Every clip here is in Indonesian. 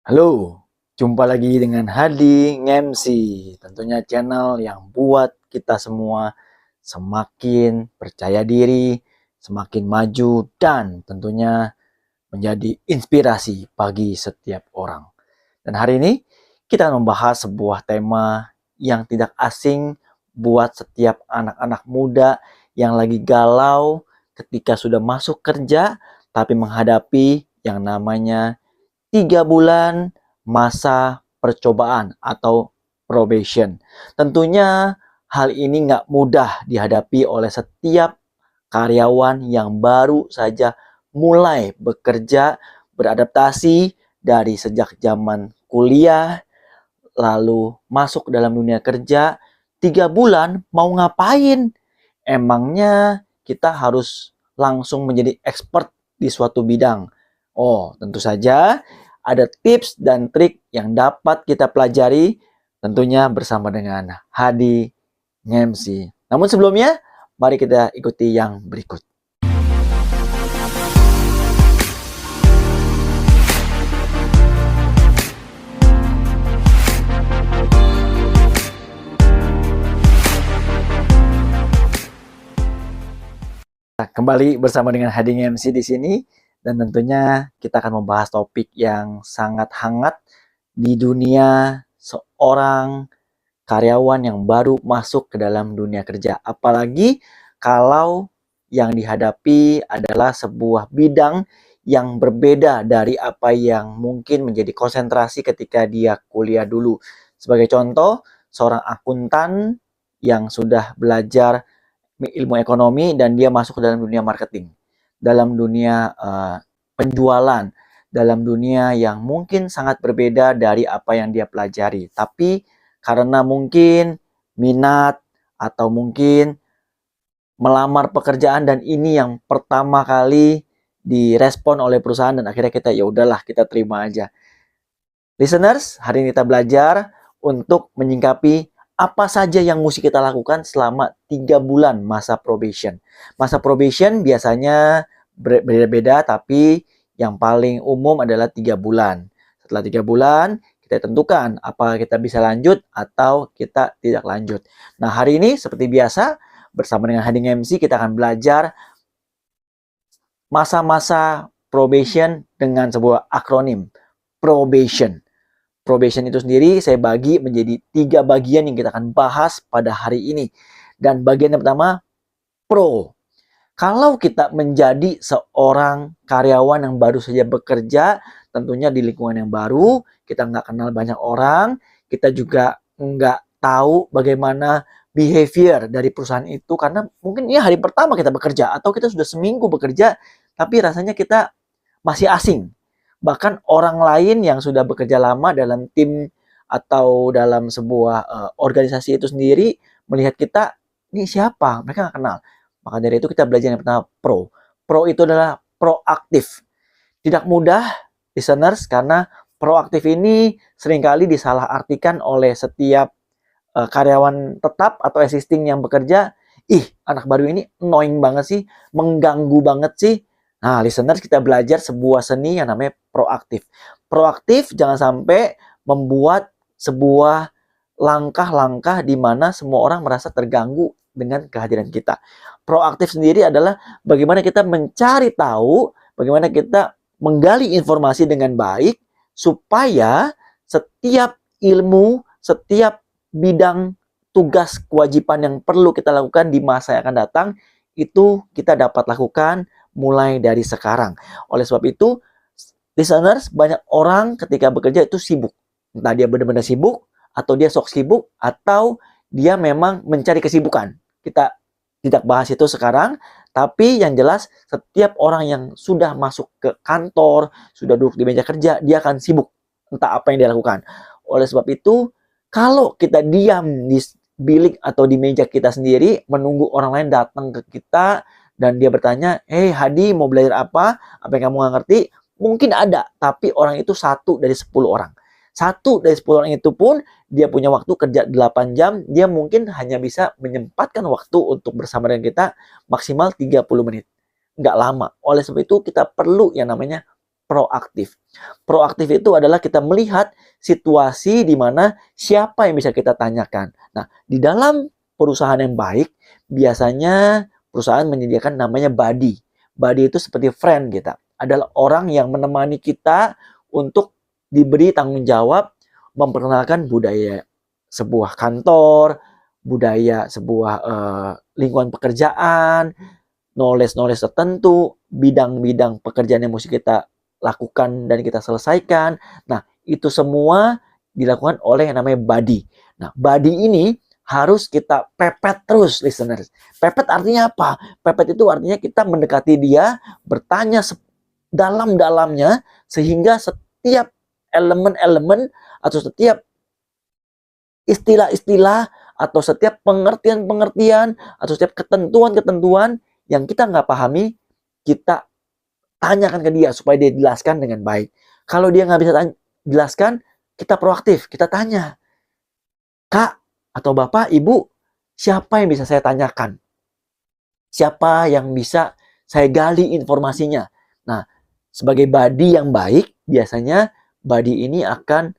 Halo, jumpa lagi dengan Hadi Ngemsi. Tentunya channel yang buat kita semua semakin percaya diri, semakin maju, dan tentunya menjadi inspirasi bagi setiap orang. Dan hari ini kita membahas sebuah tema yang tidak asing buat setiap anak-anak muda yang lagi galau ketika sudah masuk kerja, tapi menghadapi yang namanya 3 bulan masa percobaan atau probation. Tentunya hal ini nggak mudah dihadapi oleh setiap karyawan yang baru saja mulai bekerja, beradaptasi dari sejak zaman kuliah, lalu masuk ke dalam dunia kerja. 3 bulan mau ngapain? Emangnya kita harus langsung menjadi expert di suatu bidang? Oh, tentu saja ada tips dan trik yang dapat kita pelajari tentunya bersama dengan Hadi Ngemsi. Namun sebelumnya, mari kita ikuti yang berikut. Kembali bersama dengan Hadi MC di sini, dan tentunya kita akan membahas topik yang sangat hangat di dunia seorang karyawan yang baru masuk ke dalam dunia kerja. Apalagi kalau yang dihadapi adalah sebuah bidang yang berbeda dari apa yang mungkin menjadi konsentrasi ketika dia kuliah dulu. Sebagai contoh, seorang akuntan yang sudah belajar ilmu ekonomi dan dia masuk ke dalam dunia marketing, dalam dunia penjualan, dalam dunia yang mungkin sangat berbeda dari apa yang dia pelajari. Tapi karena mungkin minat atau mungkin melamar pekerjaan dan ini yang pertama kali direspon oleh perusahaan dan akhirnya kita ya udahlah kita terima aja. Listeners, hari ini kita belajar untuk menyingkapi apa saja yang mesti kita lakukan selama 3 bulan masa probation. Masa probation biasanya berbeda-beda, tapi yang paling umum adalah 3 bulan. Setelah 3 bulan, kita tentukan apakah kita bisa lanjut atau kita tidak lanjut. Nah, hari ini seperti biasa, bersama dengan Hadi MC, kita akan belajar masa-masa probation dengan sebuah akronim, probation. Probation itu sendiri saya bagi menjadi 3 bagian yang kita akan bahas pada hari ini. Dan bagian yang pertama, pro. Kalau kita menjadi seorang karyawan yang baru saja bekerja, tentunya di lingkungan yang baru, kita nggak kenal banyak orang, kita juga nggak tahu bagaimana behavior dari perusahaan itu, karena mungkin ini hari pertama kita bekerja, atau kita sudah seminggu bekerja, tapi rasanya kita masih asing. Bahkan orang lain yang sudah bekerja lama dalam tim atau dalam sebuah organisasi itu sendiri melihat kita, ini siapa? Mereka nggak kenal. Maka dari itu kita belajar yang pertama, pro. Pro itu adalah proaktif. Tidak mudah, listeners, karena proaktif ini seringkali disalahartikan oleh setiap karyawan tetap atau existing yang bekerja. Ih, anak baru ini annoying banget sih, mengganggu banget sih. Nah, listeners, kita belajar sebuah seni yang namanya proaktif. Proaktif jangan sampai membuat sebuah langkah-langkah di mana semua orang merasa terganggu dengan kehadiran kita. Proaktif sendiri adalah bagaimana kita mencari tahu, bagaimana kita menggali informasi dengan baik, supaya setiap ilmu, setiap bidang tugas kewajiban yang perlu kita lakukan di masa yang akan datang, itu kita dapat lakukan mulai dari sekarang. Oleh sebab itu, listeners, banyak orang ketika bekerja itu sibuk. Entah dia benar-benar sibuk, atau dia sok sibuk, atau dia memang mencari kesibukan. Kita tidak bahas itu sekarang, tapi yang jelas setiap orang yang sudah masuk ke kantor, sudah duduk di meja kerja, dia akan sibuk. Entah apa yang dia lakukan. Oleh sebab itu, kalau kita diam di bilik atau di meja kita sendiri, menunggu orang lain datang ke kita, dan dia bertanya, hey Hadi mau belajar apa? Apa yang kamu nggak ngerti? Mungkin ada, tapi orang itu 1 dari 10 orang. 1 dari 10 orang itu pun dia punya waktu kerja 8 jam, dia mungkin hanya bisa menyempatkan waktu untuk bersama dengan kita maksimal 30 menit. Nggak lama. Oleh sebab itu kita perlu yang namanya proaktif. Proaktif itu adalah kita melihat situasi di mana siapa yang bisa kita tanyakan. Nah, di dalam perusahaan yang baik, biasanya perusahaan menyediakan namanya buddy. Buddy itu seperti friend kita. Adalah orang yang menemani kita untuk diberi tanggung jawab memperkenalkan budaya sebuah kantor, budaya sebuah lingkungan pekerjaan, knowledge tertentu, bidang-bidang pekerjaan yang mesti kita lakukan dan kita selesaikan. Nah, itu semua dilakukan oleh yang namanya buddy. Nah, buddy ini harus kita pepet terus, listeners. Pepet artinya apa? Pepet itu artinya kita mendekati dia, bertanya dalam-dalamnya, sehingga setiap elemen-elemen atau setiap istilah-istilah atau setiap pengertian-pengertian atau setiap ketentuan-ketentuan yang kita nggak pahami, kita tanyakan ke dia supaya dia jelaskan dengan baik. Kalau dia nggak bisa jelaskan, kita proaktif, kita tanya, Kak atau Bapak, Ibu, siapa yang bisa saya tanyakan? Siapa yang bisa saya gali informasinya? Nah, sebagai buddy yang baik, biasanya buddy ini akan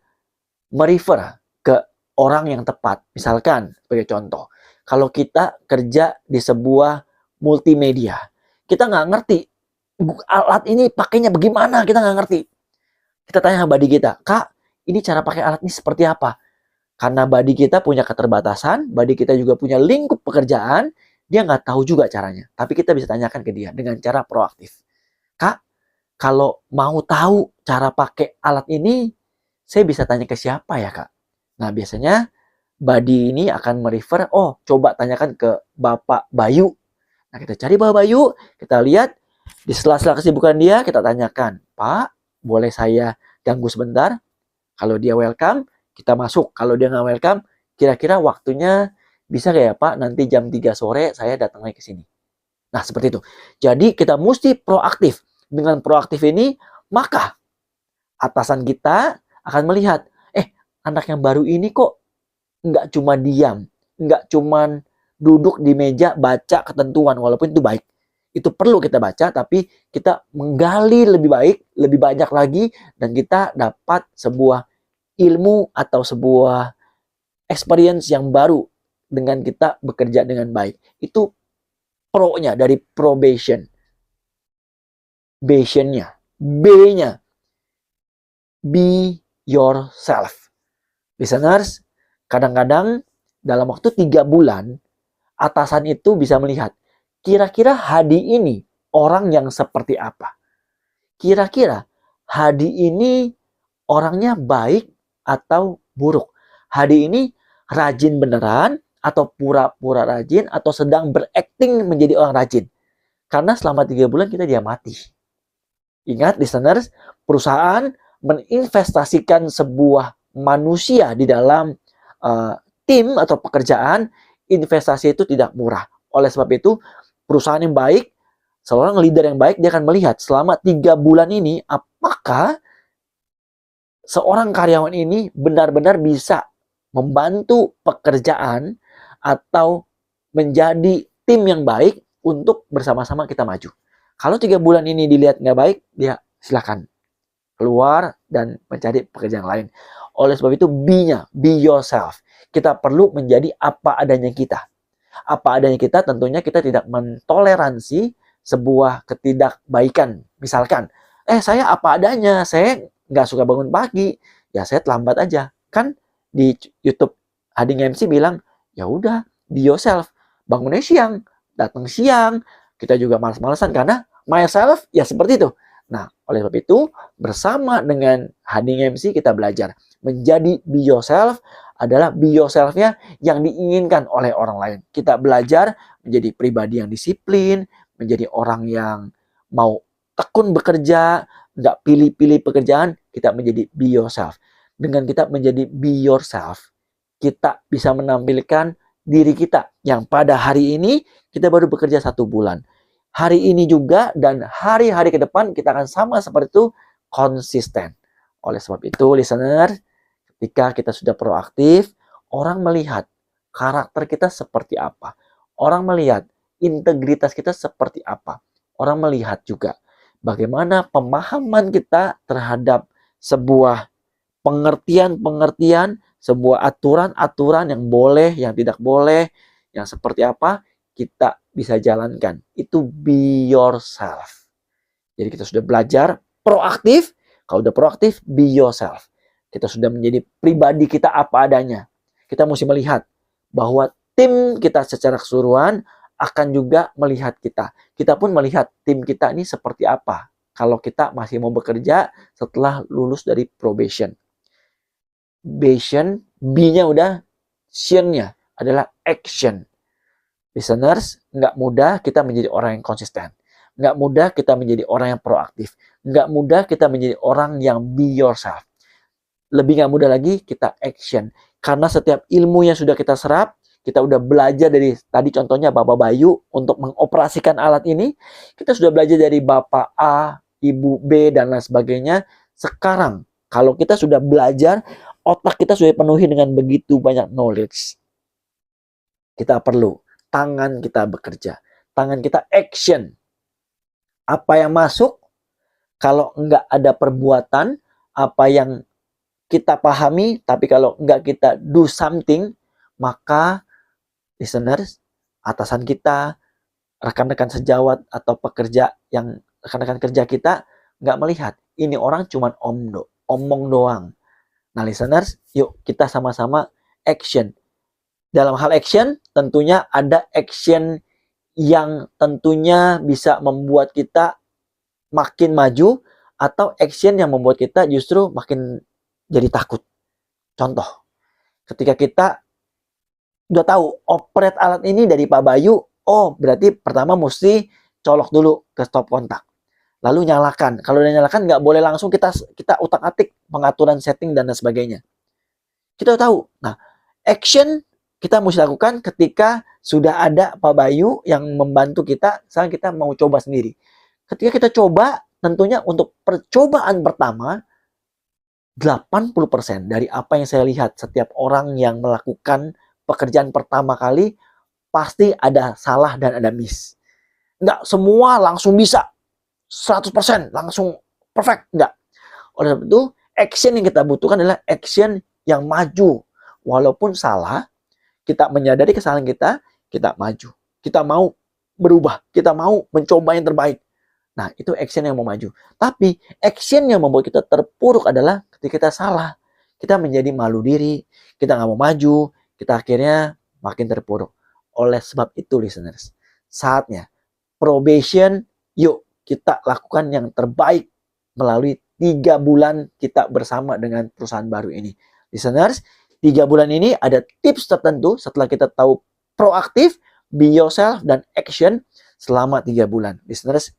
merefer ke orang yang tepat. Misalkan, sebagai contoh, kalau kita kerja di sebuah multimedia, kita nggak ngerti alat ini pakainya bagaimana, kita nggak ngerti. Kita tanya sama buddy kita, Kak, ini cara pakai alat ini seperti apa? Karena buddy kita punya keterbatasan, buddy kita juga punya lingkup pekerjaan, dia nggak tahu juga caranya. Tapi kita bisa tanyakan ke dia dengan cara proaktif. Kak, kalau mau tahu cara pakai alat ini, saya bisa tanya ke siapa ya, Kak? Nah, biasanya buddy ini akan merefer, oh, coba tanyakan ke Bapak Bayu. Nah, kita cari Bapak Bayu, kita lihat, di sela-sela kesibukan dia, kita tanyakan, Pak, boleh saya ganggu sebentar? Kalau dia welcome, kita masuk. Kalau dia nggak welcome, kira-kira waktunya bisa nggak ya Pak? Nanti jam 3 sore saya datang lagi ke sini. Nah, seperti itu. Jadi kita mesti proaktif. Dengan proaktif ini, maka atasan kita akan melihat, anak yang baru ini kok nggak cuma diam, nggak cuma duduk di meja baca ketentuan, walaupun itu baik. Itu perlu kita baca, tapi kita menggali lebih baik, lebih banyak lagi, dan kita dapat sebuah ilmu atau sebuah experience yang baru dengan kita bekerja dengan baik. Itu pro-nya dari probation. Bastion-nya. B-nya. Be yourself. Listeners, kadang-kadang dalam waktu 3 bulan, atasan itu bisa melihat, kira-kira Hadi ini orang yang seperti apa? Kira-kira Hadi ini orangnya baik atau buruk? Hadi ini rajin beneran atau pura-pura rajin atau sedang berakting menjadi orang rajin? Karena selama 3 bulan kita diamati. Ingat listeners, perusahaan meninvestasikan sebuah manusia di dalam tim atau pekerjaan, investasi itu tidak murah. Oleh sebab itu, perusahaan yang baik, seorang leader yang baik, dia akan melihat selama 3 bulan ini, apakah seorang karyawan ini benar-benar bisa membantu pekerjaan atau menjadi tim yang baik untuk bersama-sama kita maju. Kalau 3 bulan ini dilihat nggak baik, dia silakan keluar dan mencari pekerjaan lain. Oleh sebab itu, be yourself. Kita perlu menjadi apa adanya kita. Apa adanya kita, tentunya kita tidak mentoleransi sebuah ketidakbaikan. Misalkan, saya apa adanya, saya nggak suka bangun pagi, ya saya terlambat aja. Kan di YouTube Hadi MC bilang, ya udah, be yourself. Bangunnya siang, datang siang, kita juga malas-malasan karena myself ya seperti itu. Nah, oleh sebab itu, bersama dengan Hadi MC kita belajar. Menjadi be yourself adalah be yourself-nya yang diinginkan oleh orang lain. Kita belajar menjadi pribadi yang disiplin, menjadi orang yang mau tekun bekerja, nggak pilih-pilih pekerjaan, kita menjadi be yourself. Dengan kita menjadi be yourself, kita bisa menampilkan diri kita yang pada hari ini kita baru bekerja 1 bulan. Hari ini juga dan hari-hari ke depan kita akan sama seperti itu, konsisten. Oleh sebab itu, listener, ketika kita sudah proaktif, orang melihat karakter kita seperti apa. Orang melihat integritas kita seperti apa. Orang melihat juga bagaimana pemahaman kita terhadap sebuah pengertian-pengertian, sebuah aturan-aturan yang boleh, yang tidak boleh, yang seperti apa kita bisa jalankan. Itu be yourself. Jadi kita sudah belajar proaktif. Kalau udah proaktif, be yourself. Kita sudah menjadi pribadi kita apa adanya. Kita mesti melihat bahwa tim kita secara keseluruhan akan juga melihat kita. Kita pun melihat tim kita ini seperti apa kalau kita masih mau bekerja setelah lulus dari probation. B-nya udah, sion-nya adalah action. Listeners, nggak mudah kita menjadi orang yang konsisten. Nggak mudah kita menjadi orang yang proaktif. Nggak mudah kita menjadi orang yang be yourself. Lebih nggak mudah lagi kita action. Karena setiap ilmu yang sudah kita serap, kita udah belajar dari, tadi contohnya Bapak Bayu untuk mengoperasikan alat ini. Kita sudah belajar dari Bapak A, Ibu B, dan lain sebagainya. Sekarang, kalau kita sudah belajar, otak kita sudah penuhi dengan begitu banyak knowledge. Kita perlu tangan kita bekerja. Tangan kita action. Apa yang masuk, kalau enggak ada perbuatan, apa yang kita pahami, tapi kalau enggak kita do something, maka listeners, atasan kita, rekan-rekan sejawat atau pekerja yang rekan-rekan kerja kita nggak melihat. Ini orang cuma omong doang. Nah listeners, yuk kita sama-sama action. Dalam hal action, tentunya ada action yang tentunya bisa membuat kita makin maju, atau action yang membuat kita justru makin jadi takut. Contoh, ketika kita udah tahu operate alat ini dari Pak Bayu, oh berarti pertama mesti colok dulu ke stop kontak, lalu nyalakan. Kalau udah nyalakan nggak boleh langsung kita utak-atik pengaturan setting dan sebagainya. Kita tahu. Nah, action kita mesti lakukan ketika sudah ada Pak Bayu yang membantu kita. Sekarang kita mau coba sendiri. Ketika kita coba, tentunya untuk percobaan pertama, 80% dari apa yang saya lihat setiap orang yang melakukan pekerjaan pertama kali pasti ada salah dan ada miss. Nggak semua langsung bisa 100% langsung perfect, nggak. Oleh sebab itu, action yang kita butuhkan adalah action yang maju. Walaupun salah, kita menyadari kesalahan kita maju. Kita mau berubah, kita mau mencoba yang terbaik. Nah, itu action yang mau maju. Tapi action yang membuat kita terpuruk adalah ketika kita salah. Kita menjadi malu diri, kita nggak mau maju, kita akhirnya makin terpuruk. Oleh sebab itu, listeners, saatnya probation, yuk kita lakukan yang terbaik melalui 3 bulan kita bersama dengan perusahaan baru ini. Listeners, 3 bulan ini ada tips tertentu setelah kita tahu proaktif, be yourself, dan action selama 3 bulan. Listeners,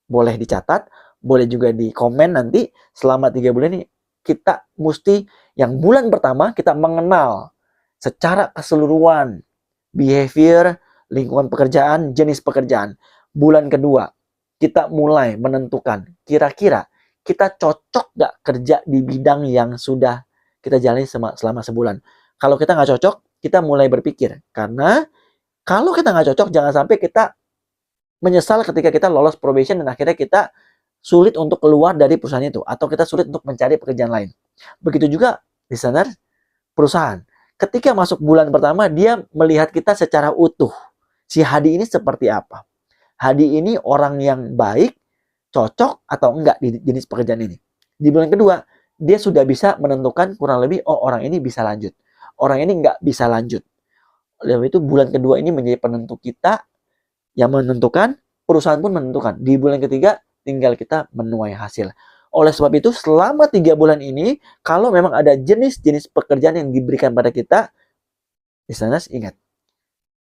boleh dicatat, boleh juga di komen nanti. Selama 3 bulan ini kita mesti, yang bulan pertama kita mengenal secara keseluruhan behavior, lingkungan pekerjaan, jenis pekerjaan. Bulan kedua kita mulai menentukan kira-kira kita cocok gak kerja di bidang yang sudah kita jalani selama sebulan. Kalau kita nggak cocok, kita mulai berpikir. Karena kalau kita nggak cocok, jangan sampai kita menyesal ketika kita lolos probation dan akhirnya kita sulit untuk keluar dari perusahaan itu, atau kita sulit untuk mencari pekerjaan lain. Begitu juga listener, perusahaan. Ketika masuk bulan pertama, dia melihat kita secara utuh. Si Hadi ini seperti apa? Hadi ini orang yang baik, cocok atau enggak di jenis pekerjaan ini. Di bulan kedua, dia sudah bisa menentukan kurang lebih, oh orang ini bisa lanjut, orang ini enggak bisa lanjut. Oleh itu bulan kedua ini menjadi penentu kita, yang menentukan, perusahaan pun menentukan. Di bulan ketiga, tinggal kita menuai hasil. Oleh sebab itu, selama 3 bulan ini, kalau memang ada jenis-jenis pekerjaan yang diberikan pada kita, listeners, ingat,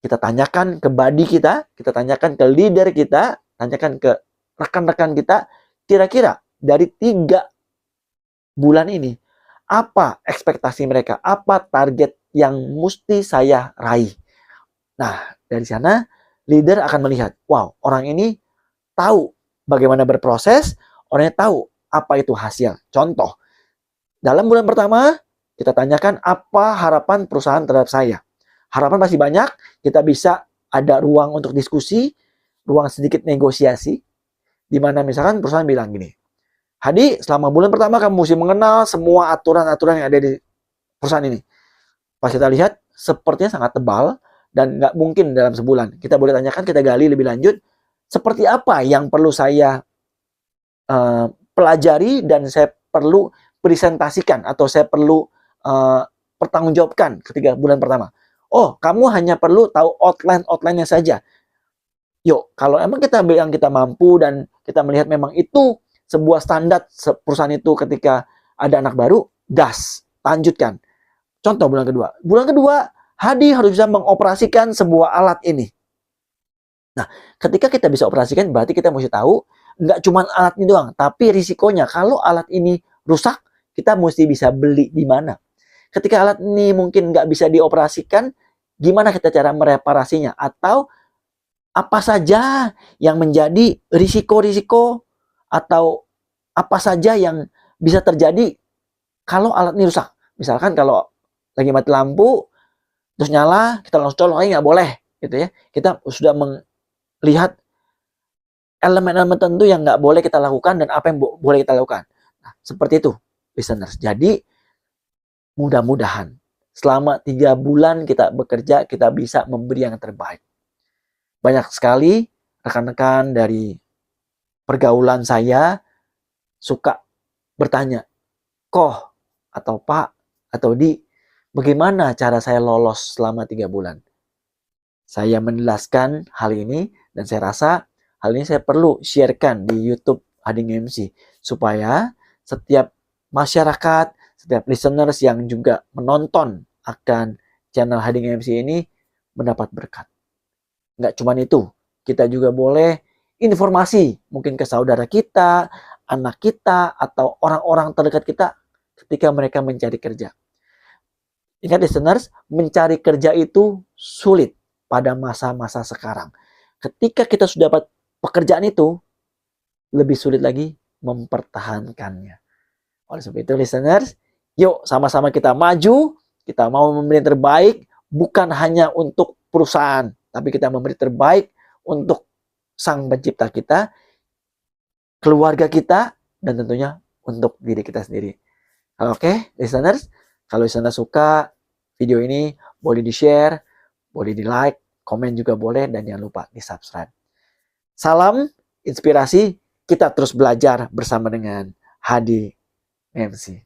kita tanyakan ke buddy kita tanyakan ke leader kita, tanyakan ke rekan-rekan kita, kira-kira dari 3 bulan ini, apa ekspektasi mereka, apa target yang mesti saya raih. Nah, dari sana, leader akan melihat, wow, orang ini tahu bagaimana berproses, orangnya tahu apa itu hasil. Contoh, dalam bulan pertama, kita tanyakan apa harapan perusahaan terhadap saya. Harapan masih banyak, kita bisa ada ruang untuk diskusi, ruang sedikit negosiasi. Di mana misalkan perusahaan bilang gini, Hadi, selama bulan pertama kamu mesti mengenal semua aturan-aturan yang ada di perusahaan ini. Pas kita lihat, sepertinya sangat tebal dan nggak mungkin dalam sebulan. Kita boleh tanyakan, kita gali lebih lanjut, seperti apa yang perlu saya pelajari dan saya perlu presentasikan atau saya perlu pertanggungjawabkan ketika bulan pertama. Oh, kamu hanya perlu tahu outline-outline-nya saja. Yuk, kalau emang kita bilang kita mampu dan kita melihat memang itu sebuah standar perusahaan itu ketika ada anak baru, gas, lanjutkan. Contoh bulan kedua. Bulan kedua, Hadi harus bisa mengoperasikan sebuah alat ini. Nah, ketika kita bisa operasikan, berarti kita mesti tahu, nggak cuma alat ini doang, tapi risikonya. Kalau alat ini rusak, kita mesti bisa beli di mana. Ketika alat ini mungkin nggak bisa dioperasikan, gimana kita cara mereparasinya? Atau apa saja yang menjadi risiko-risiko atau apa saja yang bisa terjadi kalau alat ini rusak. Misalkan kalau lagi mati lampu, terus nyala, kita langsung colok, nggak boleh. Gitu ya. Kita sudah melihat elemen-elemen tertentu yang nggak boleh kita lakukan dan apa yang boleh kita lakukan. Nah, seperti itu, listeners. Jadi, mudah-mudahan selama 3 bulan kita bekerja, kita bisa memberi yang terbaik. Banyak sekali rekan-rekan dari pergaulan saya suka bertanya, Koh atau Pak atau Di, bagaimana cara saya lolos selama 3 bulan? Saya menjelaskan hal ini dan saya rasa hal ini saya perlu sharekan di YouTube Hadi MC supaya setiap masyarakat, setiap listeners yang juga menonton akan channel Hadi MC ini mendapat berkat. Nggak cuma itu, kita juga boleh informasi mungkin ke saudara kita, anak kita, atau orang-orang terdekat kita ketika mereka mencari kerja. Ingat listeners, mencari kerja itu sulit pada masa-masa sekarang. Ketika kita sudah dapat pekerjaan itu, lebih sulit lagi mempertahankannya. Oleh sebab itu listeners, yuk sama-sama kita maju, kita mau memberi yang terbaik, bukan hanya untuk perusahaan, tapi kita memberi terbaik untuk Sang Pencipta kita, keluarga kita, dan tentunya untuk diri kita sendiri. Oke, listeners, kalau listeners suka video ini, boleh di-share, boleh di-like, komen juga boleh, dan jangan lupa di-subscribe. Salam inspirasi, kita terus belajar bersama dengan Hadi MC.